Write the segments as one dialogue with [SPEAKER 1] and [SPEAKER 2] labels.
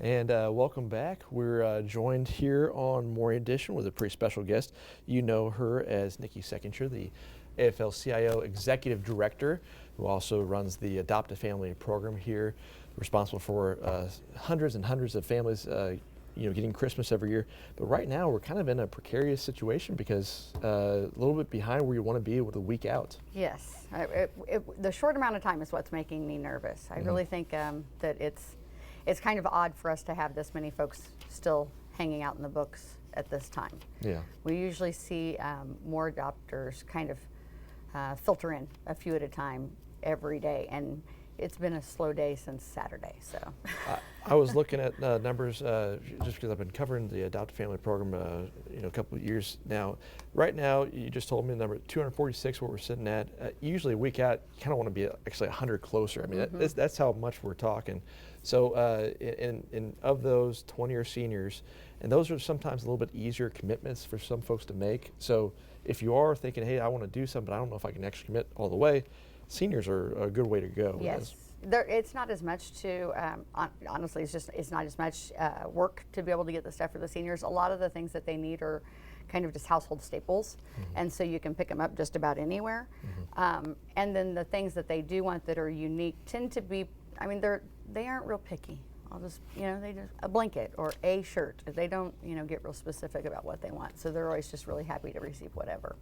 [SPEAKER 1] And welcome back. We're joined here on Morning Edition with a pretty special guest. You know her as Nikki Sechinger, the AFL-CIO Executive Director, who also runs the Adopt a Family program here, responsible for hundreds and hundreds of families getting Christmas every year. But right now we're kind of in a precarious situation because a little bit behind where you want to be with a week out.
[SPEAKER 2] Yes, the short amount of time is what's making me nervous. I really think that it's kind of odd for us to have this many folks still hanging out in the books at this time.
[SPEAKER 1] Yeah.
[SPEAKER 2] We usually see more adopters kind of filter in a few at a time every day, and it's been a slow day since Saturday. So
[SPEAKER 1] I was looking at numbers just because I've been covering the Adopt a Family program a couple of years now. Right now, you just told me the number 246, what we're sitting at. Usually a week out, you kind of want to be actually 100 closer. I mean, that's how much we're talking. So in of those, 20 are seniors, and those are sometimes a little bit easier commitments for some folks to make. So if you are thinking, hey, I want to do something, but I don't know if I can actually commit all the way, seniors are a good way to go.
[SPEAKER 2] yes, it's not as much to honestly, it's not as much work to be able to get the stuff for the seniors. A lot of the things that they need are kind of just household staples, and so you can pick them up just about anywhere. And then the things that they do want that are unique tend to be, I mean, they aren't real picky. I'll just, they just a blanket or a shirt. They don't, get real specific about what they want. So they're always just really happy to receive whatever.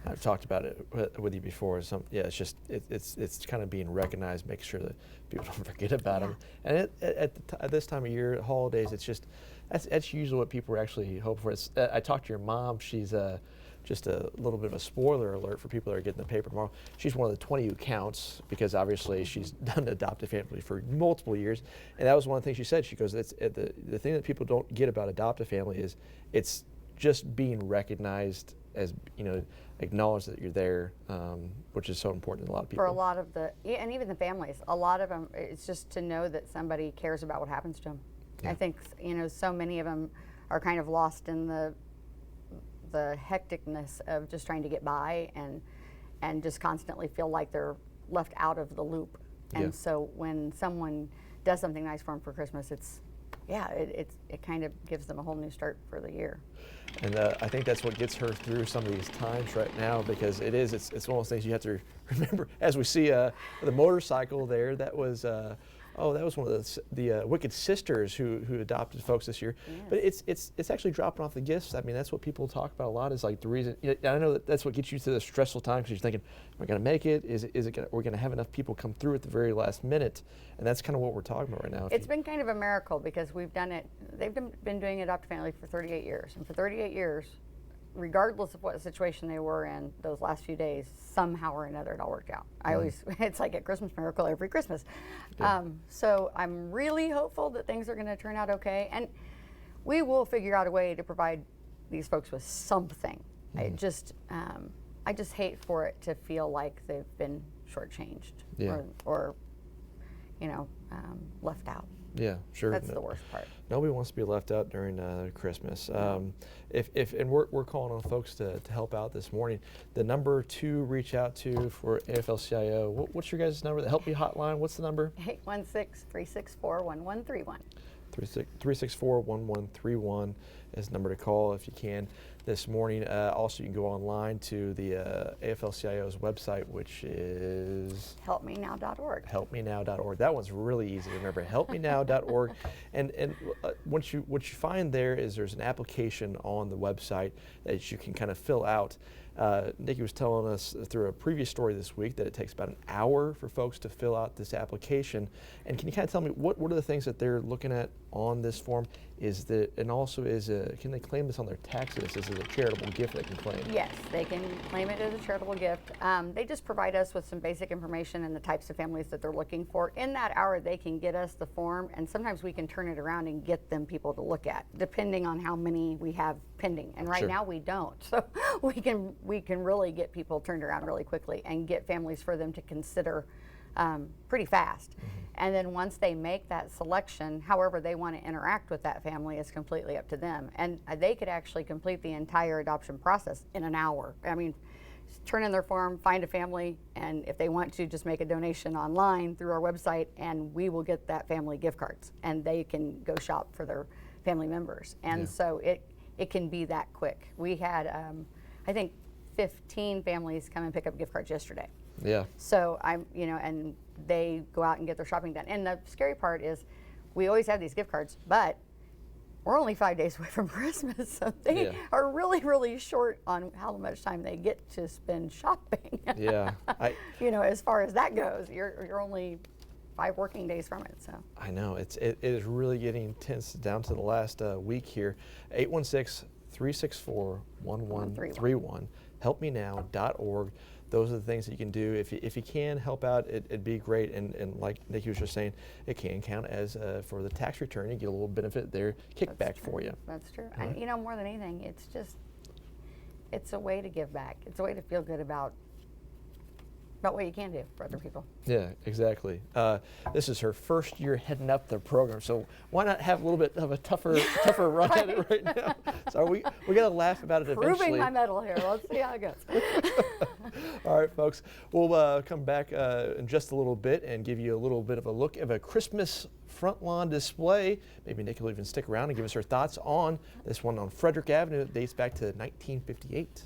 [SPEAKER 1] I've talked about it with you before. It's just it's kind of being recognized, making sure that people don't forget about them. And at this time of year, holidays, it's just that's usually what people are actually hoping for. I talked to your mom. She's just a little bit of a spoiler alert for people that are getting the paper tomorrow. She's one of the 20 who counts because obviously she's done Adopt a Family for multiple years. And that was one of the things she said. She goes, the thing that people don't get about Adopt a Family is it's just being recognized as, acknowledge that you're there, which is so important to a lot of people.
[SPEAKER 2] For a lot of and even the families, a lot of them, it's just to know that somebody cares about what happens to them. Yeah. I think, so many of them are kind of lost in the hecticness of just trying to get by and just constantly feel like they're left out of the loop. And so when someone does something nice for them for Christmas, it kind of gives them a whole new start for the year.
[SPEAKER 1] And I think that's what gets her through some of these times right now, because it's one of those things you have to remember. As we see the motorcycle there, that was one of the Wicked Sisters who adopted folks this year. Yes. But it's actually dropping off the gifts. I mean, that's what people talk about a lot, is like the reason. I know that's what gets you through the stressful time, because you're thinking, am I going to make it? We're going to have enough people come through at the very last minute? And that's kind of what we're talking about right now.
[SPEAKER 2] It's been kind of a miracle, because we've done it. They've been doing Adopt a Family for 38 years, and for 38 years, regardless of what situation they were in those last few days, somehow or another it all worked out. It's like a Christmas miracle every Christmas. Yeah. So I'm really hopeful that things are going to turn out okay, and we will figure out a way to provide these folks with something. I just hate for it to feel like they've been shortchanged or left out.
[SPEAKER 1] Yeah, sure.
[SPEAKER 2] That's the worst part.
[SPEAKER 1] Nobody wants to be left out during Christmas. And we're calling on folks to help out this morning. The number to reach out to for AFL-CIO, what's your guys' number? The Help Me hotline, what's the number?
[SPEAKER 2] 816-364-1131.
[SPEAKER 1] 364-1131 is the number to call if you can this morning. Also, you can go online to the AFL-CIO's website, which is
[SPEAKER 2] helpmenow.org.
[SPEAKER 1] Helpmenow.org. That one's really easy to remember. Helpmenow.org. And what you find there is there's an application on the website that you can kind of fill out. Nikki was telling us through a previous story this week that it takes about an hour for folks to fill out this application. And can you kind of tell me what are the things that they're looking at on this form? Can they claim this on their taxes? Is it a charitable gift they can claim?
[SPEAKER 2] Yes, they can claim it as a charitable gift. They just provide us with some basic information and the types of families that they're looking for. In that hour, they can get us the form, and sometimes we can turn it around and get them people to look at, depending on how many we have pending. And right now we don't, so we can really get people turned around really quickly and get families for them to consider pretty fast. And then once they make that selection, however they want to interact with that family is completely up to them. And they could actually complete the entire adoption process in an hour. I mean, turn in their form, find a family, and if they want to, just make a donation online through our website, and we will get that family gift cards, and they can go shop for their family members. And so it can be that quick. We had, I think, 15 families come and pick up gift cards yesterday.
[SPEAKER 1] Yeah.
[SPEAKER 2] So and they go out and get their shopping done. And the scary part is, we always have these gift cards, but we're only 5 days away from Christmas, so they are really, really short on how much time they get to spend shopping.
[SPEAKER 1] Yeah.
[SPEAKER 2] As far as that goes, you're only 5 working days from it. So
[SPEAKER 1] I know it is really getting tense down to the last week here. 816-364-1131. Helpmenow.org. Those are the things that you can do. If you can help out, it'd be great. And like Nikki was just saying, it can count as for the tax return. You get a little benefit there, kickback for you.
[SPEAKER 2] That's true.
[SPEAKER 1] Right.
[SPEAKER 2] And, more than anything, it's a way to give back. It's a way to feel good about what you can do for other people.
[SPEAKER 1] Yeah, exactly. This is her first year heading up the program, so why not have a little bit of a tougher run at it right now? So we got to laugh about it eventually.
[SPEAKER 2] Proving my mettle here. Let's see how it goes.
[SPEAKER 1] All right, folks. We'll come back in just a little bit and give you a little bit of a look of a Christmas front lawn display. Maybe Nikki will even stick around and give us her thoughts on this one on Frederick Avenue. It dates back to 1958.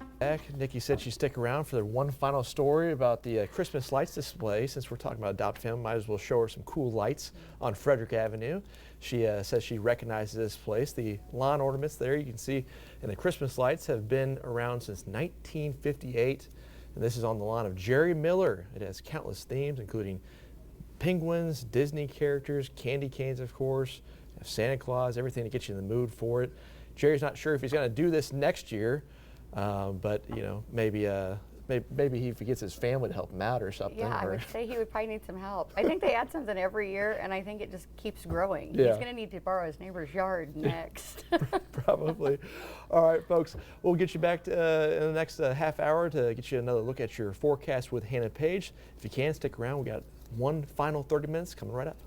[SPEAKER 1] Nikki said she'd stick around for the one final story about the Christmas lights display. Since we're talking about Adopt Family, might as well show her some cool lights on Frederick Avenue. She says she recognizes this place. The lawn ornaments there you can see, and the Christmas lights have been around since 1958. And this is on the lawn of Jerry Miller. It has countless themes, including penguins, Disney characters, candy canes, of course, Santa Claus, everything to get you in the mood for it. Jerry's not sure if he's going to do this next year, but maybe if he gets his family to help him out or something.
[SPEAKER 2] Yeah, I would say he would probably need some help. I think they add something every year, and I think it just keeps growing.
[SPEAKER 1] Yeah.
[SPEAKER 2] He's going to need to borrow his neighbor's yard next.
[SPEAKER 1] Probably. All right, folks. We'll get you back in the next half hour to get you another look at your forecast with Hannah Page. If you can, stick around. We got one final 30 minutes coming right up.